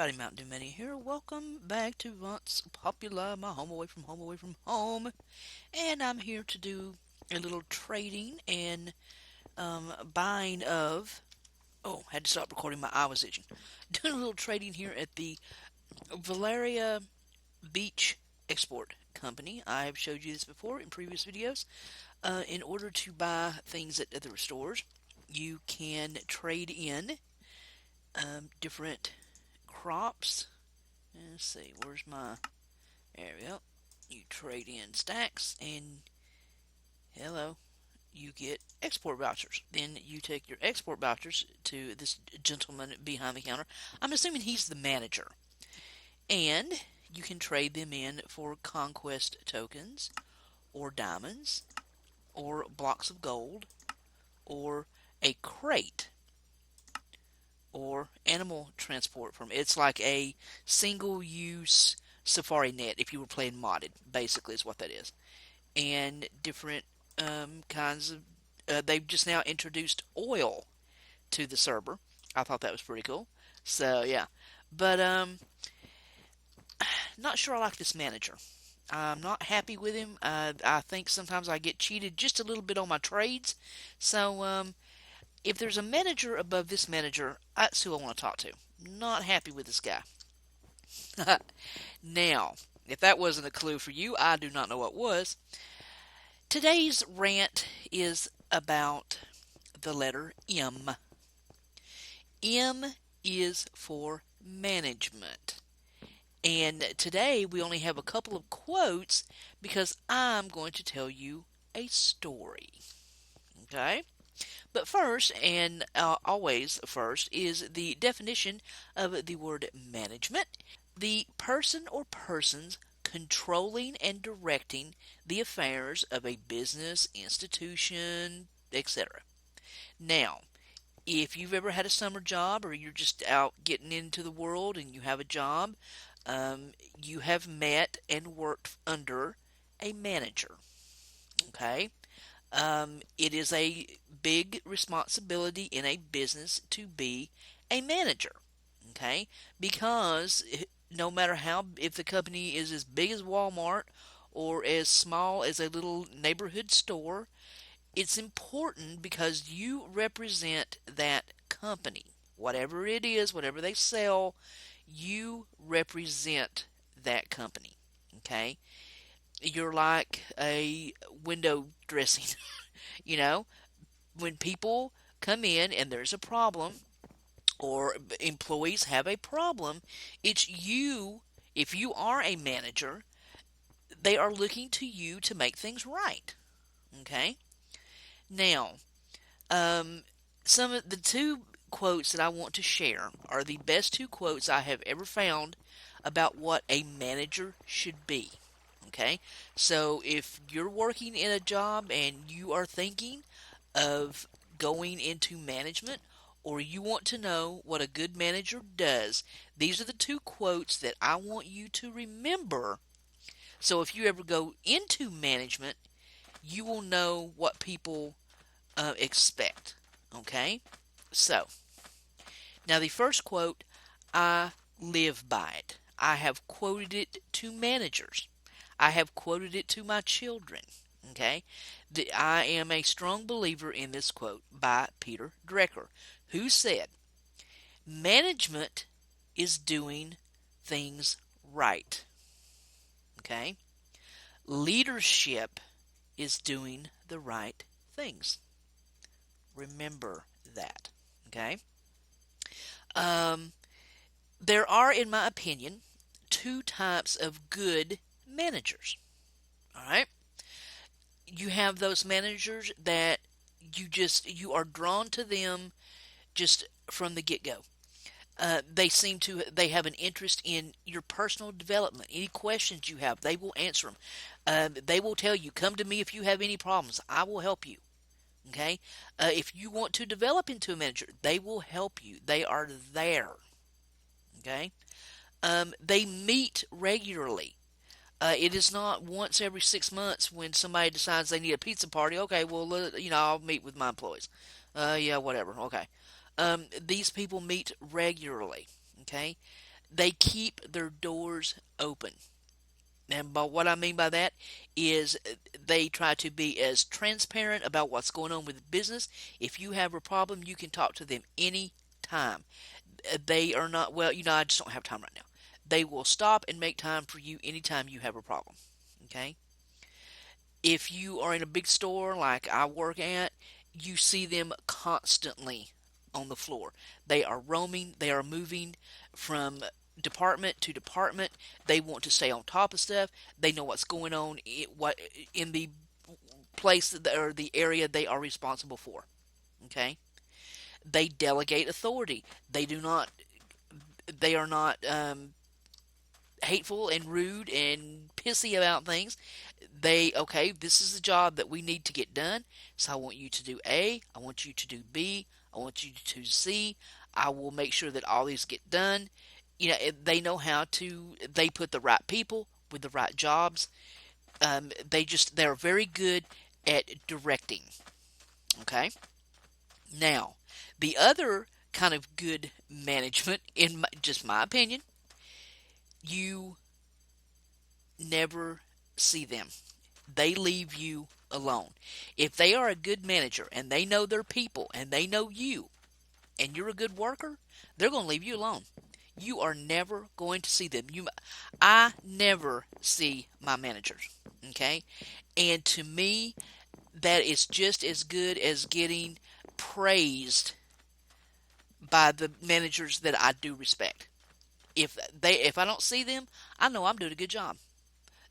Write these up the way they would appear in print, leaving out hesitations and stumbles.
everybody, Mntdewmania here. Welcome back to Vox Populi, my home away from home away from home. And I'm here to do a little trading and buying of. Oh, had to stop recording. My eye was itching. Doing a little trading here at the Valeria Beach Export Company. I've showed you this before in previous videos. In order to buy things at other stores, you can trade in different crops. Let's see, where's my. There we go. You trade in stacks, and hello, you get export vouchers. Then you take your export vouchers to this gentleman behind the counter. I'm assuming he's the manager. And you can trade them in for conquest tokens, or diamonds, or blocks of gold, or a crate, or animal transport from. It's like a single-use safari net if you were playing modded, basically is what that is. And different kinds of. They've just now introduced oil to the server. I thought that was pretty cool. So yeah, but not sure I like this manager. I'm not happy with him. I think sometimes I get cheated just a little bit on my trades. So if there's a manager above this manager, that's who I want to talk to. Not happy with this guy. Now, if that wasn't a clue for you, I do not know what was. Today's rant is about the letter M. M is for management. And today we only have a couple of quotes because I'm going to tell you a story. Okay? But first, and always first, is the definition of the word management. The person or persons controlling and directing the affairs of a business, institution, etc. Now, if you've ever had a summer job or you're just out getting into the world and you have a job, you have met and worked under a manager. Okay? It is a big responsibility in a business to be a manager. Okay? Because no matter if the company is as big as Walmart or as small as a little neighborhood store, it's important because you represent that company. Whatever it is, whatever they sell, you represent that company. Okay? You're like a window dressing. You know, when people come in and there's a problem, or employees have a problem, it's you. If you are a manager, they are looking to you to make things right. Okay? Now, some of the two quotes that I want to share are the best two quotes I have ever found about what a manager should be. Okay? So if you're working in a job and you are thinking of going into management, or you want to know what a good manager does, these are the two quotes that I want you to remember. So if you ever go into management, you will know what people expect. Okay? So, now the first quote, I live by it. I have quoted it to managers. I have quoted it to my children. Okay? I am a strong believer in this quote by Peter Drucker, who said, management is doing things right. Okay? Leadership is doing the right things. Remember that. Okay? There are, in my opinion, two types of good managers. All right? You have those managers that you are drawn to them just from the get-go. They have an interest in your personal development. Any questions you have, they will answer them. They will tell you, come to me if you have any problems. I will help you. Okay? If you want to develop into a manager, they will help you. They are there. Okay? They meet regularly. It is not once every 6 months when somebody decides they need a pizza party. Okay, well, I'll meet with my employees. Yeah, whatever. Okay. These people meet regularly. Okay. They keep their doors open. And by what I mean by that is they try to be as transparent about what's going on with the business. If you have a problem, you can talk to them any time. They are not, well, I just don't have time right now. They will stop and make time for you anytime you have a problem. Okay? If you are in a big store like I work at, you see them constantly on the floor. They are roaming, they are moving from department to department. They want to stay on top of stuff. They know what's going on in the place or the area they are responsible for. Okay? They delegate authority. They are not hateful and rude and pissy about things. Okay, this is the job that we need to get done. So I want you to do A, I want you to do B, I want you to do C. I will make sure that all these get done. They know how to, they put the right people with the right jobs. They're very good at directing. Okay? Now, the other kind of good management, just my opinion, you never see them. They leave you alone. If they are a good manager and they know their people and they know you and you're a good worker, they're going to leave you alone. You are never going to see them. I never see my managers. Okay? And to me, that is just as good as getting praised by the managers that I do respect. If I don't see them, I know I'm doing a good job.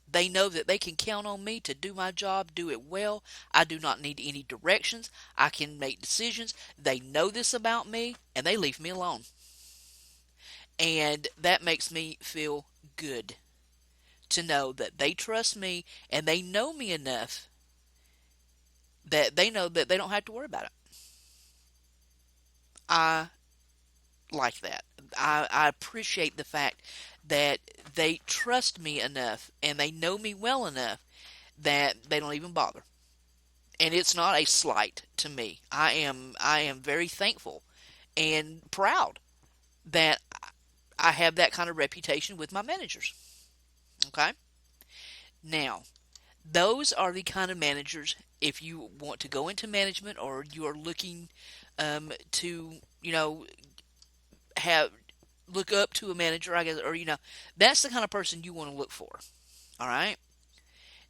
They know that they can count on me to do my job, do it well. I do not need any directions. I can make decisions. They know this about me, and they leave me alone. And that makes me feel good to know that they trust me and they know me enough that they know that they don't have to worry about it. I like that. I appreciate the fact that they trust me enough and they know me well enough that they don't even bother. And it's not a slight to me. I am very thankful and proud that I have that kind of reputation with my managers. Okay? Now, those are the kind of managers, if you want to go into management or you are looking to, have look up to a manager, I guess, or that's the kind of person you want to look for. All right.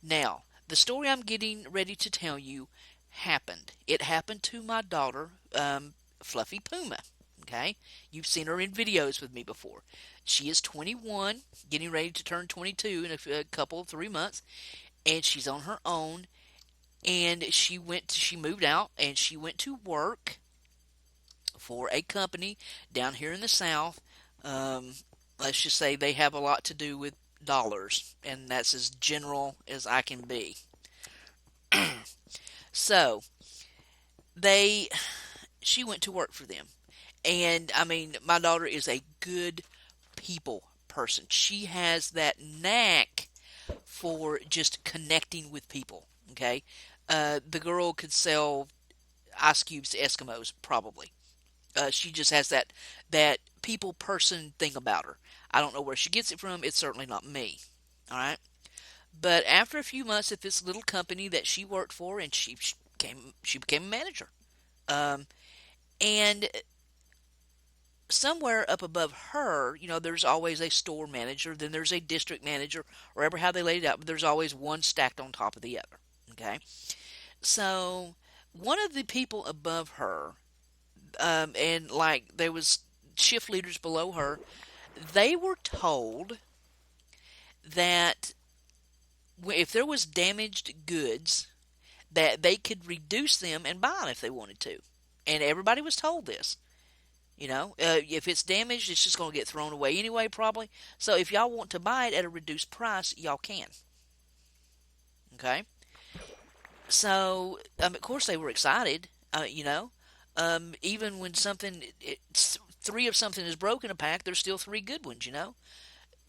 Now, the story I'm getting ready to tell you happened. It happened to my daughter, Fluffy Puma. Okay, you've seen her in videos with me before. She is 21, getting ready to turn 22 in a couple, 3 months, and she's on her own. And she moved out, and she went to work for a company down here in the South. Um, let's just say they have a lot to do with dollars, and that's as general as I can be. So they, she went to work for them, and I mean, my daughter is a good people person. She has that knack for just connecting with people. Okay, the girl could sell ice cubes to Eskimos, probably. She just has that people person thing about her. I don't know where she gets it from. It's certainly not me. All right. But after a few months at this little company that she worked for, and she became a manager. Um, and somewhere up above her, there's always a store manager, then there's a district manager, or ever how they laid it out, but there's always one stacked on top of the other. Okay. So one of the people above her, and like there was shift leaders below her, they were told that if there was damaged goods, that they could reduce them and buy them if they wanted to. And everybody was told this. If it's damaged, it's just going to get thrown away anyway, probably. So if y'all want to buy it at a reduced price, y'all can. Okay? So, of course, they were excited, even when three of something is broken a pack, there's still three good ones.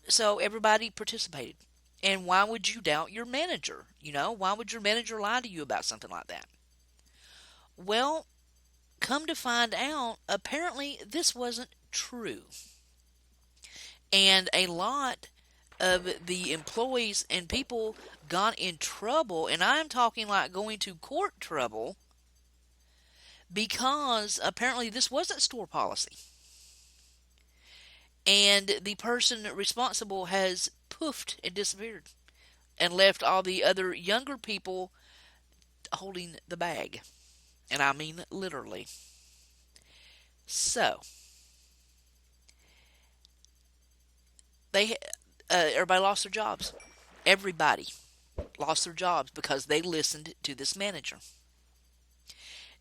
So everybody participated. And why would you doubt your manager? Why would your manager lie to you about something like that? Well, come to find out, apparently this wasn't true. And a lot of the employees and people got in trouble, and I'm talking like going to court trouble, because apparently this wasn't store policy. And the person responsible has poofed and disappeared and left all the other younger people holding the bag. And I mean literally. So, they everybody lost their jobs. Everybody lost their jobs because they listened to this manager.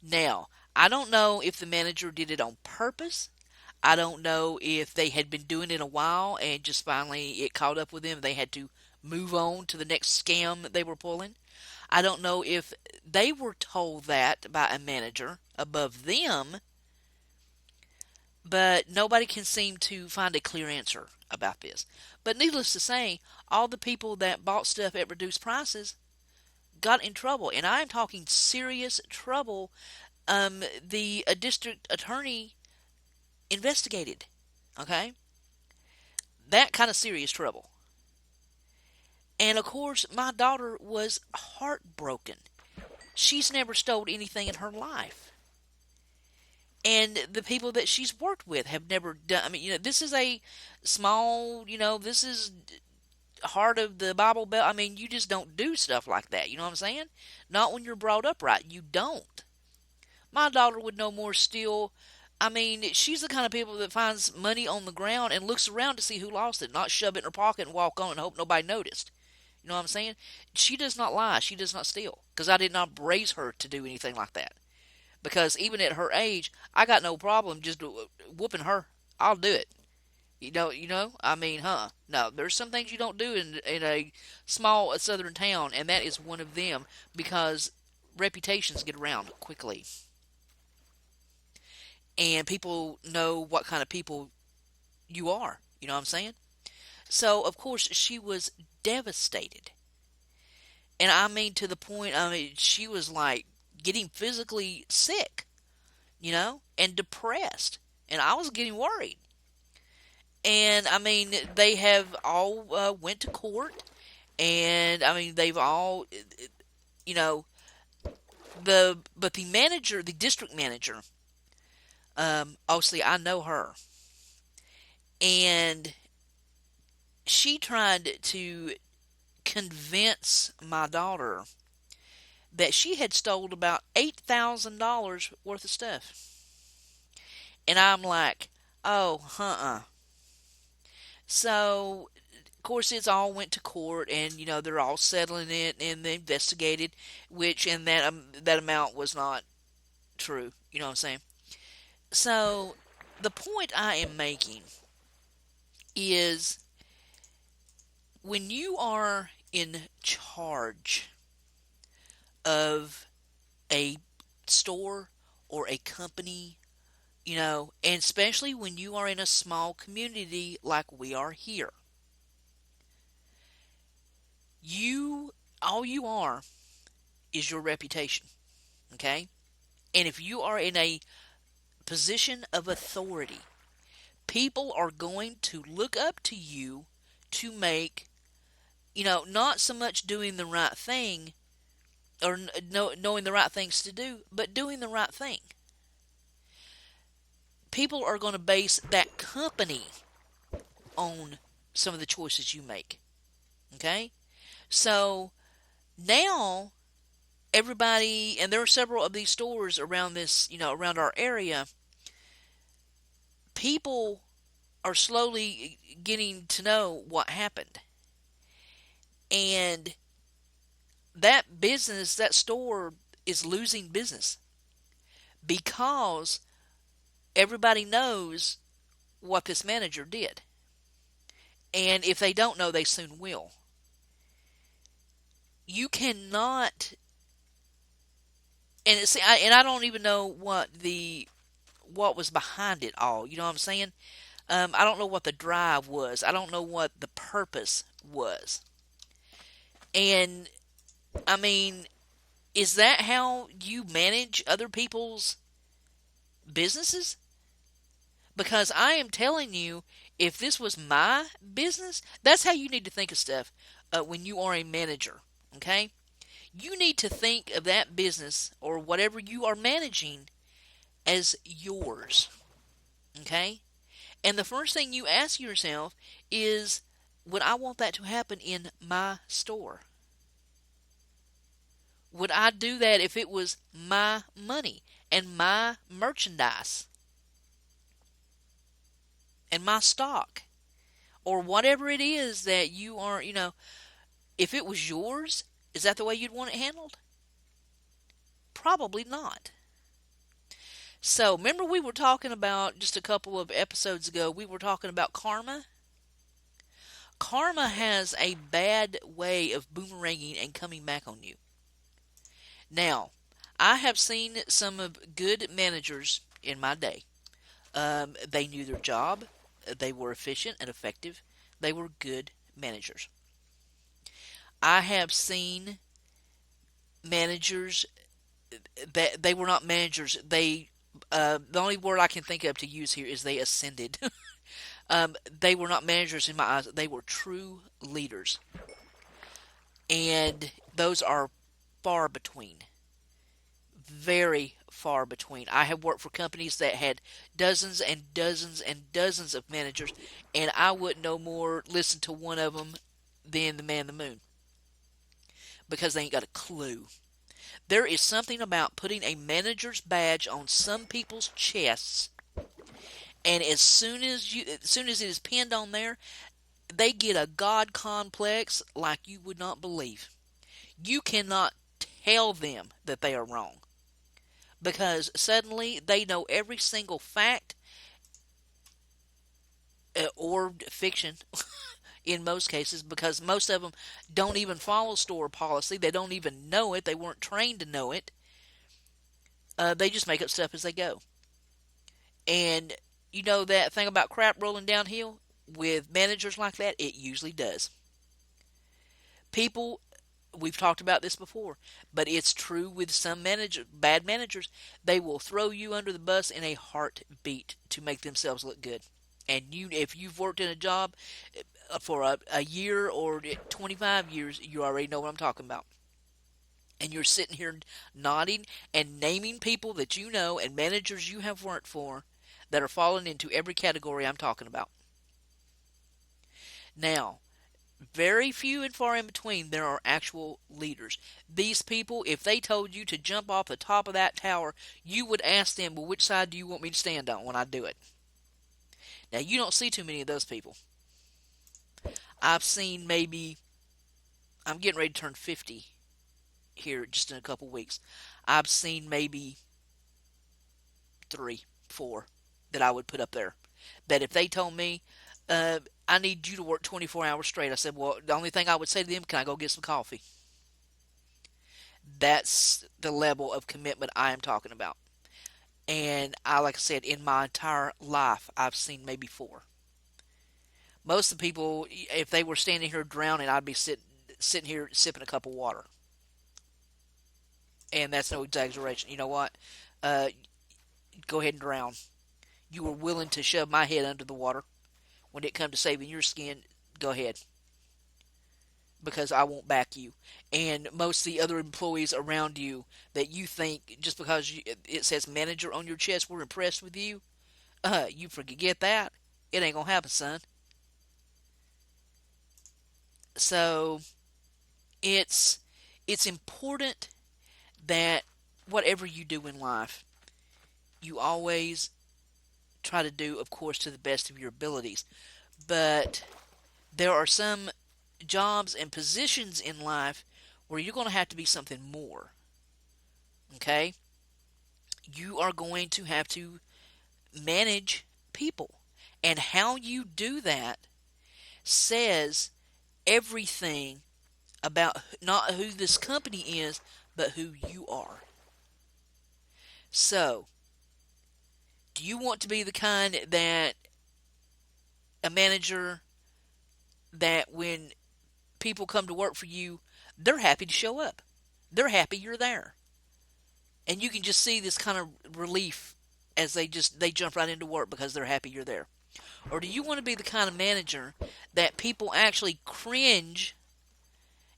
Now, I don't know if the manager did it on purpose. I don't know if they had been doing it a while and just finally it caught up with them. They had to move on to the next scam they were pulling. I don't know if they were told that by a manager above them, but nobody can seem to find a clear answer about this. But needless to say, all the people that bought stuff at reduced prices got in trouble, and I'm talking serious trouble. The district attorney investigated. Okay, that kind of serious trouble. And of course, my daughter was heartbroken. She's never stole anything in her life. And the people that she's worked with have never done. I mean, this is a small, this is heart of the Bible Belt. I mean, you just don't do stuff like that. You know what I'm saying? Not when you're brought up right. You don't. My daughter would no more steal. I mean, she's the kind of people that finds money on the ground and looks around to see who lost it, not shove it in her pocket and walk on and hope nobody noticed. You know what I'm saying? She does not lie. She does not steal. Because I did not raise her to do anything like that. Because even at her age, I got no problem just whooping her. I'll do it. I mean, no, there's some things you don't do in a small southern town, and that is one of them, because reputations get around quickly. And people know what kind of people you are. You know what I'm saying? So, of course, she was devastated. And I mean, to the point, I mean, she was like getting physically sick, and depressed. And I was getting worried. And I mean, they have all went to court, and I mean, they've all, you know, but the manager, the district manager, obviously I know her, and she tried to convince my daughter that she had stolen about $8,000 worth of stuff. And I'm like, oh, So, of course, it's all went to court, and they're all settling it, and they investigated, which and that amount was not true. You know what I'm saying? So, the point I am making is when you are in charge of a store or a company, and especially when you are in a small community like we are here, all you are is your reputation, okay? And if you are in a position of authority, people are going to look up to you to make, not so much doing the right thing or knowing the right things to do, but doing the right thing. People are going to base that company on some of the choices you make. Okay? So now everybody, and there are several of these stores around this, around our area, people are slowly getting to know what happened. And that business, that store is losing business because everybody knows what this manager did. And if they don't know, they soon will. You cannot, and I don't even know what was behind it all. You know what I'm saying? I don't know what the drive was. I don't know what the purpose was. And I mean, is that how you manage other people's businesses? Because I am telling you, If this was my business, that's how you need to think of stuff when you are a manager. Okay? You need to think of that business or whatever you are managing as yours. Okay? And the first thing you ask yourself is, would I want that to happen in my store? Would I do that if it was my money and my merchandise and my stock or whatever it is that you are, if it was yours, is that the way you'd want it handled? Probably not. So, remember we were talking about just a couple of episodes ago, we were talking about karma? Karma has a bad way of boomeranging and coming back on you. Now, I have seen some of good managers in my day. They knew their job. They were efficient and effective. They were good managers. I have seen managers that they were not managers. The only word I can think of to use here is they ascended. They were not managers in my eyes. They were true leaders. And those are far between. Very far between. I have worked for companies that had dozens and dozens and dozens of managers, and I wouldn't no more listen to one of them than the man in the moon because they ain't got a clue. There is something about putting a manager's badge on some people's chests, and as soon as it is pinned on there, they get a god complex like you would not believe. You cannot tell them that they are wrong because suddenly they know every single fact or fiction in most cases, because most of them don't even follow store policy. They don't even know it. They weren't trained to know it. They just make up stuff as they go. And you know that thing about crap rolling downhill? With managers like that, it usually does. People, we've talked about this before, but it's true with some bad managers. They will throw you under the bus in a heartbeat to make themselves look good. And if you've worked in a job for a year or 25 years, you already know what I'm talking about. And you're sitting here nodding and naming people that you know and managers you have worked for that are falling into every category I'm talking about. Now, very few and far in between there are actual leaders. These people, if they told you to jump off the top of that tower, you would ask them, well, which side do you want me to stand on when I do it? Now, you don't see too many of those people. I've seen maybe, I'm getting ready to turn 50 here just in a couple weeks. I've seen maybe 3, 4 that I would put up there. That if they told me, I need you to work 24 hours straight, I said, well, the only thing I would say to them, can I go get some coffee? That's the level of commitment I am talking about. And like I said, in my entire life, I've seen maybe 4. Most of the people, if they were standing here drowning, I'd be sitting here sipping a cup of water. And that's no exaggeration. You know what? Go ahead and drown. You were willing to shove my head under the water. When it comes to saving your skin, go ahead. Because I won't back you. And most of the other employees around you that you think, just because it says manager on your chest, we're impressed with you, you forget that. It ain't going to happen, son. So, it's important that whatever you do in life, you always try to do, of course, to the best of your abilities. But there are some jobs and positions in life where you're going to have to be something more. Okay? You are going to have to manage people. And how you do that says everything about not who this company is, but who you are. So, do you want to be the kind that a manager that when people come to work for you, they're happy to show up. They're happy you're there. And you can just see this kind of relief as they jump right into work because they're happy you're there. Or do you want to be the kind of manager that people actually cringe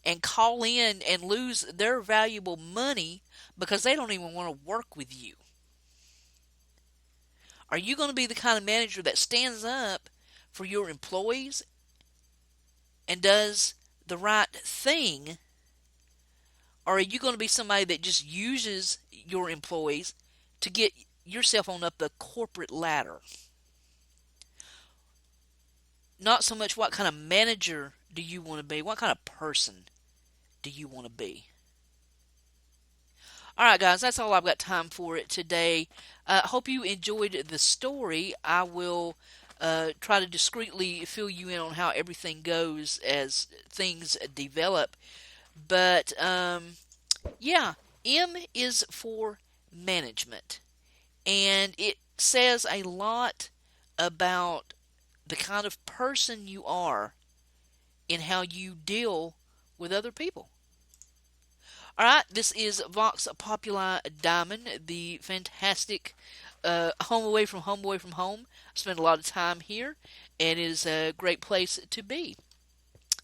and call in and lose their valuable money because they don't even want to work with you? Are you going to be the kind of manager that stands up for your employees and does the right thing? Or are you going to be somebody that just uses your employees to get yourself on up the corporate ladder? Not so much what kind of manager do you want to be, what kind of person do you want to be? All right, guys, that's all I've got time for it today. Hope you enjoyed the story. I will try to discreetly fill you in on how everything goes as things develop. But yeah, M is for management, and it says a lot about the kind of person you are in how you deal with other people. All right, this is Vox Populi Diamond, the fantastic home away from home, away from home. I spend a lot of time here, and it is a great place to be.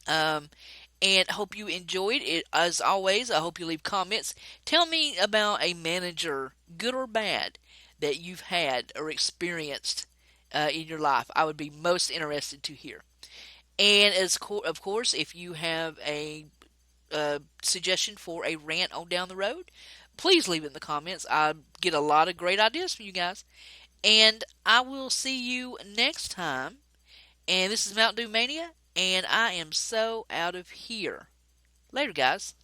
Um, and hope you enjoyed it. As always, I hope you leave comments. Tell me about a manager, good or bad, that you've had or experienced in your life. I would be most interested to hear. And of course, if you have a suggestion for a rant on down the road, please leave it in the comments. I get a lot of great ideas from you guys. And I will see you next time. And this is Mntdewmania, and I am so out of here. Later, guys.